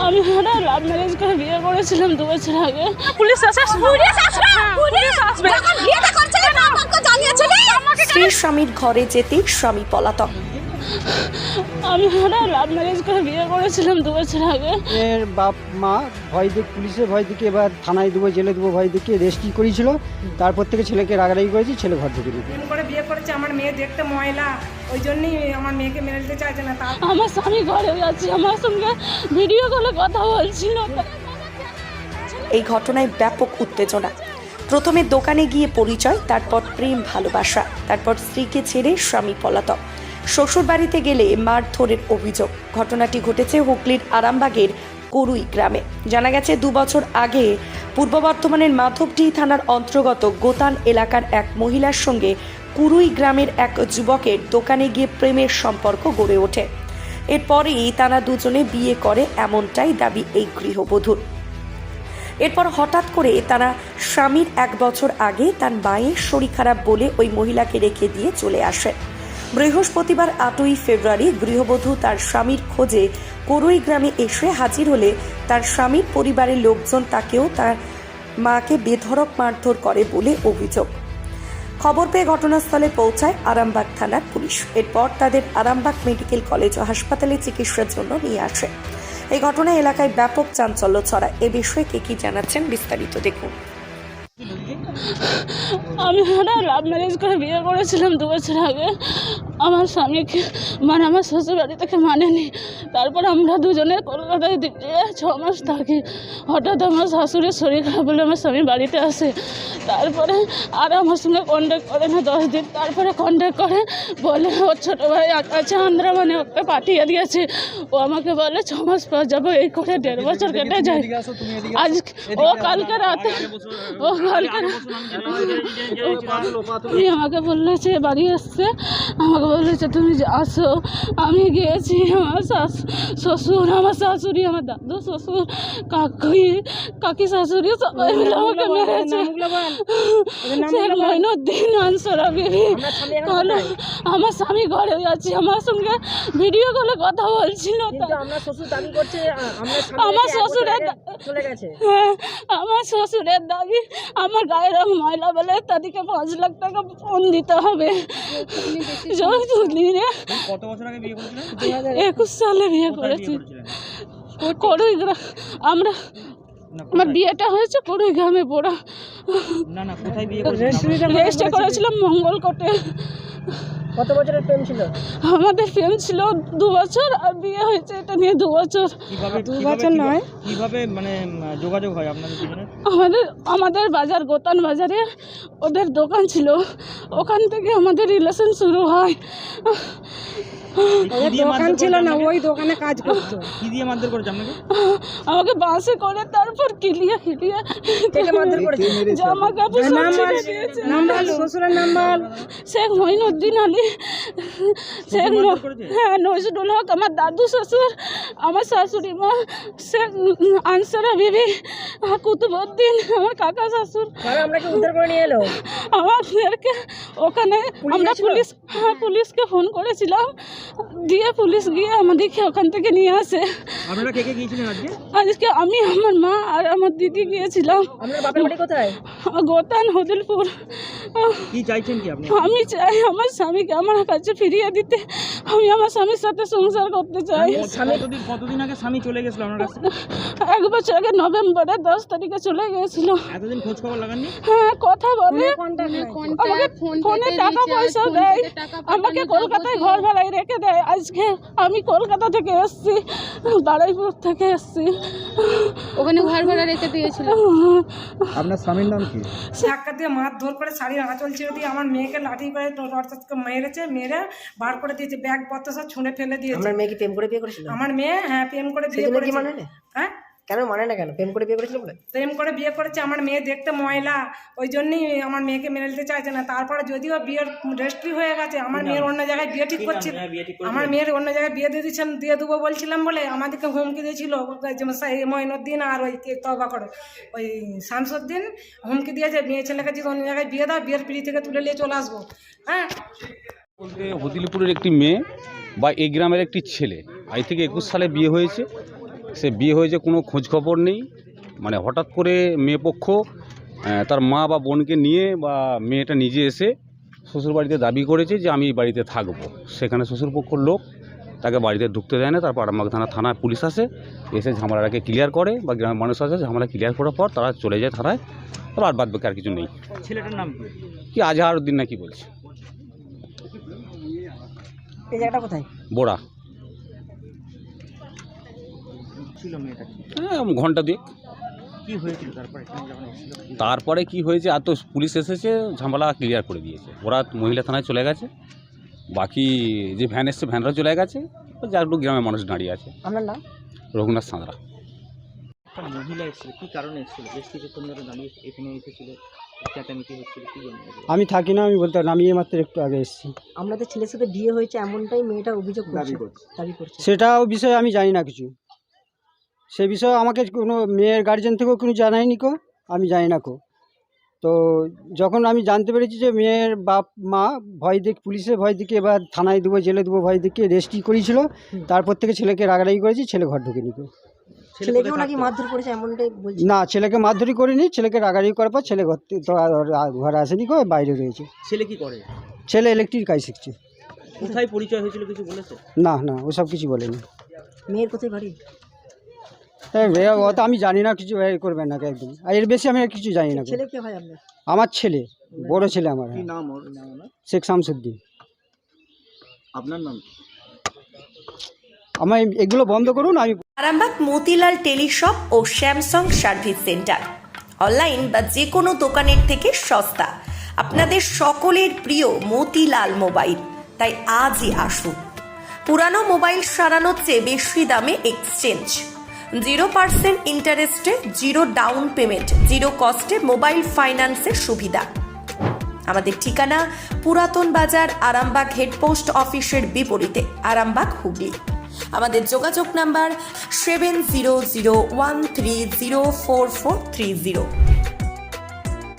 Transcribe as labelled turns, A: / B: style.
A: আমি love marriage করে বিয়ে করেছিলাম 2 বছর আগে। পুলিশ আসবে
B: স্ত্রীর স্বামীর ঘরে যেতে স্বামী পলাতক।
A: আমি লাভ ম্যারেজ করে বিয়ে করেছিলাম 2 বছর আগে।
C: এর বাপ মা ভয় দিকে, পুলিশের ভয় দিকে, এবার থানায় দেবো, জেলে দেবো ভয় দিকে রেস্ট্রি করেছিল। তারপর থেকে ছেলেকে রাগারাগি করেছি, ছেলে ঘর ঢুকে দিয়েছে।
D: প্রেম করে বিয়ে করেছে, আমার মেয়ে দেখতে ময়লা, ওই জন্যই আমার মেয়েকে মেনে নিতে চাইছে না। তার
A: আমার স্বামী ঘরে আছে, আমার সঙ্গে ভিডিও কলে কথা বলছিল।
B: এই ঘটনায় ব্যাপক উত্তেজনা। প্রথমে দোকানে গিয়ে পরিচয়, তারপর প্রেম ভালোবাসা, তারপর স্ত্রীকে ছেড়ে স্বামী পলাতক। শ্বশুর বাড়িতে গেলে মারধরের অভিযোগ। ঘটনাটি ঘটেছে হুগলির আরামবাগের করুই গ্রামে। জানা গেছে 2 বছর আগে পূর্ব বর্ধমানের মাধবডি থানার অন্তর্গত গোতান এলাকার এক মহিলার সঙ্গে কুরুই গ্রামের এক যুবকের দোকানে গিয়ে প্রেমের সম্পর্ক গড়ে ওঠে। এরপরেই তারা দুজনে বিয়ে করে, এমনটাই দাবি এই গৃহবধূর। এরপর হঠাৎ করে তারা স্বামীর 1 বছর আগে তার মায়ের শরীর খারাপ বলে ওই মহিলাকে রেখে দিয়ে চলে আসে। বৃহস্পতিবার 8ই ফেব্রুয়ারি গৃহবধূ তার স্বামীর খোঁজে করুই গ্রামে এসে হাজির হলে তার স্বামীর পরিবারের লোকজন তাকেও তার মাকে বেধড়ক মারধর করে বলে অভিযোগ। খবর পেয়ে ঘটনাস্থলে পৌঁছায় আরামবাগ থানার পুলিশ। এরপর তাদের আরামবাগ মেডিকেল কলেজ ও হাসপাতালে চিকিৎসার জন্য নিয়ে আসে। এই ঘটনায় এলাকায় ব্যাপক চাঞ্চল্য ছড়ায়। এ বিষয়ে কে জানাচ্ছেন বিস্তারিত দেখুন।
A: আমি লাভ ম্যারেজ করে বিয়ে করেছিলাম 2 বছর আগে। আমার স্বামীকে আমার শ্বশুর বাড়ি থেকে মানেনি। তারপর আমরা দুজনে কলকাতায় 6 মাস থাকি। হঠাৎ আমার শাশুড়ির শরীর খারাপ বলে আমার স্বামী বাড়িতে আসে। তারপরে আর আমার সঙ্গে কন্ট্যাক্ট করে না 10 দিন। তারপরে কন্ট্যাক্ট করে বলে ওর ছোটো ভাই আছে আন্ধ্রা, ওকে পাঠিয়ে দিয়েছে। ও আমাকে বলে 6 মাস পর যাবো। এই করে 1.5 বছর কেটে যায়। আজ ও কালকে রাতে আমাকে বলেছে, বাড়ি আসছে, আমাকে বলেছে তুমি আসো। আমি গিয়েছি। আমার শ্বশুর, আমার শাশুড়ি, আমার দাদু শ্বশুর, কাকি শাশুড়ি সবাই মিলে আমাকে মেরেছে। মঈনুদ্দিন, আনসারা বিবি। আমার স্বামী ঘরে আছে, আমার সঙ্গে ভিডিও কলে কথা বলছিল। আমার শ্বশুরের দাবি আমার গায়ের রং ময়লা বলে তাদেরকে 5 লাখ টাকা ফোন দিতে হবে।
E: কত বছর আগে বিয়ে করেছিলেন?
A: 21 সালে বিয়ে করেছি। করুই গ্রাম আমার বিয়েটা হয়েছে করুই গ্রামে পড়া।
E: না কোথায় বিয়ে করেছিলেন?
A: রেজিস্টার করেছিলাম মঙ্গলকোটে।
D: কত বছরের প্রেম ছিল?
A: আমাদের প্রেম ছিল 2 বছর, আর বিয়ে হয়েছে এটা নিয়ে 2 বছর।
E: কিভাবে
D: 2 বছর নয়,
E: কিভাবে যোগাযোগ হয় আপনাদের দুজনের?
A: আমাদের বাজার গোতান বাজারে ওদের দোকান ছিল, ওখান থেকে আমাদের রিলেশন শুরু হয়।
D: দোকান ছিল না, ওই দোকানে কাজ করতো।
E: কি দিয়ে মারধর করেছে আপনাকে?
A: আমাকে বাসে করে তারপর কিলিয়ে
D: মারধর করেছে।
A: জামা কাপড় সব ছিঁড়ে দিয়েছে।
D: শ্বশুরের নাম বল।
A: শেখ মঈনুদ্দিন আলী, শেখ নজরুল হক, আমার দাদু শ্বশুর, আমার শাশুড়ি মা শেখ আনসারা বিবি, কুতুবউদ্দিন, আমার কাকা শ্বশুর।
D: আমরা কি উদ্ধার করে নিয়ে এলো?
A: আমাদেরকে ওখানে আমরা পুলিশকে ফোন করেছিলাম, দিয়ে পুলিশ গিয়ে আমাদেরকে ওখান থেকে নিয়ে আসে।
E: আপনারা কে কে গিয়েছিলেন
A: আজকে? আমি, আমার মা আর আমার দিদি গিয়েছিলাম।
D: আপনার বাপের বাড়ি কোথায়?
A: গোতান, হদিলপুর।
E: কি চাইছেন কি আপনি?
A: আমি চাই আমার স্বামীকে আমার কাছে ফিরিয়ে দিতে। আমি আমার স্বামীর সাথে সংসার করতে চাই।
E: কতদিন আগে স্বামী চলে গেছিল আপনার কাছে?
A: 1 বছর আগে নভেম্বরের 10 তারিখে চলে গেছিল।
E: এতদিন খোঁজ খবর লাগাননি?
A: হ্যাঁ, কথা বলে, আমাকে ফোনে টাকা পয়সা দেয়, আমাকে কলকাতায় ঘর ভাড়ায় রেখে দেয়। আজকে আমি কলকাতা থেকে এসেছি, বারুইপুর থেকে এসেছি,
F: ওখানে ঘর ভাড়া রেখে দিয়েছিল।
C: আপনার স্বামীর নাম কি?
D: ধাক্কা দিয়ে মারধর করে শাড়ির আঁচল ছেড়ে দিয়ে আমার মেয়েকে লাঠি করে মেরেছে, মেরে বার করে দিয়েছে, ব্যাগ পত্র সব ছুঁড়ে ফেলে দিয়েছে।
G: আমার মেয়ে কি প্রেম করে বিয়ে করেছিল?
D: আমার মেয়ে, হ্যাঁ, প্রেম করে বিয়ে
G: সেজন্য কি
D: করেছে।
G: মানে না?
D: হ্যাঁ,
G: কেন মানে না? কেন প্রেম করে বিয়ে করেছিল বলে?
D: প্রেম করে বিয়ে করেছে। আমার মেয়ে দেখতে ময়লা, ওই জন্যই আমার মেয়েকে মেনে নিতে চাইছে না। তারপরে যদিও বিয়ের রেজিস্ট্রি হয়ে গেছে, আমার মেয়ের অন্য জায়গায় বিয়ে ঠিক করছিল। আমার মেয়ের অন্য জায়গায় বিয়ে দিয়ে দেবো বলছিলাম বলে আমাদেরকে হুমকি দিয়েছিল মঈনুদ্দিন আর ওই তবা করে ওই শামসুদ্দিন হুমকি দিয়েছে, মেয়ে ছেলেকে যদি অন্য জায়গায় বিয়ে দাও, বিয়ের পিড়ি থেকে তুলে নিয়ে চলে আসবো। হ্যাঁ,
H: বলতে হদিলপুরের একটি মেয়ে বা এই গ্রামের একটি ছেলে, আজ থেকে 21 সালে বিয়ে হয়েছে। সে বিয়ে হয়েছে কোনো খোঁজখবর নেই, মানে হঠাৎ করে মেয়েপক্ষ তার মা বা বোনকে নিয়ে বা মেয়েটা নিজে এসে শ্বশুরবাড়িতে দাবি করেছে যে আমি এই বাড়িতে থাকবো। সেখানে শ্বশুরপক্ষর লোক তাকে বাড়িতে ঢুকতে দেয় না। তারপর আরামবাগ থানায় পুলিশ আসে, এসে ঝামেলাটাকে ক্লিয়ার করে বা গ্রামের মানুষ আসে, ঝামেলা ক্লিয়ার করার পর তারা চলে যায় থানায়। তারপর আর বাদ বাকি আর কিছু নেই।
E: ছেলেটার নাম
H: কি আজহারউদ্দিন না কি বলছে,
G: এই জায়গাটা কোথায়?
H: বোড়া।
E: ছিল মেয়েটা?
H: ঘন্টা দুয়েক।
E: কি হয়েছিল তারপরে যখন এসেছিল?
H: তারপরে কি হয়েছে, আর তো পুলিশ এসেছে, ঝামেলা ক্লিয়ার করে দিয়েছে। ওরা মহিলা থানায় চলে গেছে, বাকি যে ভ্যান এসছে ভ্যানরা চলে গেছে, যার একটু গ্রামের মানুষ দাঁড়িয়ে আছে।
G: আপনার নাম?
H: রঘুনাথ সাঁতরা।
E: একটা মহিলা এসেছিল, কি কারণে এসেছিল? বেশ কিছুক্ষণ ধরে দাঁড়িয়ে এখানে এসেছিল, চেঁচামেচি হচ্ছিল, কি জন্য?
C: আমি থাকি না, আমি বলতে পারি না, আমি এইমাত্র একটু আগে এসেছি।
G: আপনাদের ছেলের সাথে বিয়ে হয়েছে এমনটাই মেয়েটা অভিযোগ করছে, দাবি করছে।
C: সেটাও বিষয়ে আমি জানি না কিছু, সে বিষয়ে আমাকে কোনো মেয়ের গার্জেন থেকেও কোনো জানায়নি কো, আমি জানি না কো। তো যখন আমি জানতে পেরেছি যে মেয়ের বাপ মা ভয় দেখ পুলিশে ভয় দিকে এবার থানায় দেবো জেলে দেবো ভয় দিকে রেস্টই করেছিল, তারপর থেকে ছেলেকে রাগারাগি করেছি, ছেলে ঘর ঢুকে নিকো।
G: ছেলেকেও নাকি মারধর করেছে এমনটাই বলছে।
C: না, ছেলেকে মারধরি করিনি, ছেলেকে রাগারাগি করার পর ছেলে ঘর থেকে তো ঘরে আসেনি কো, বাইরে রয়েছে।
E: ছেলে কি করে?
C: ছেলে ইলেকট্রিক কাজ শিখছে।
E: কোথায় পরিচয় হয়েছিল কিছু বলেছে?
C: না না, ওসব কিছু বলেনি।
G: মেয়ের কোথায় বাড়ি?
C: অত আমি জানি না কিছু, করবেন না একদম, আর এর বেশি আমি আর কিছু জানি না।
G: ছেলে কে হয় আপনার?
C: আমার ছেলে, বড় ছেলে আমার,
E: কি নাম ওর?
C: শেখ শামসুদ্দিন।
E: আপনার নাম?
C: আমার এগুলো বন্ধ করুন। আমি
B: আরামবাগ মতিলাল টেলিশপ ও স্যামসাং সার্ভিস সেন্টার, অনলাইন বা যে কোনো দোকানের থেকে সস্তা, আপনাদের সকলের প্রিয় মতিলাল মোবাইল। তাই আজই আসুন। পুরানো মোবাইল সারানোর চেয়ে বেশি দামে এক্সচেঞ্জ, 0% ইন্টারেস্টে, 0 ডাউন পেমেন্ট, 0 কস্টে মোবাইল ফাইন্যান্সের সুবিধা। আমাদের ঠিকানা পুরাতন বাজার, আরামবাগ হেডপোস্ট অফিসের বিপরীতে, আরামবাগ, হুগলি। আমাদের যোগাযোগ নাম্বার 7001304430।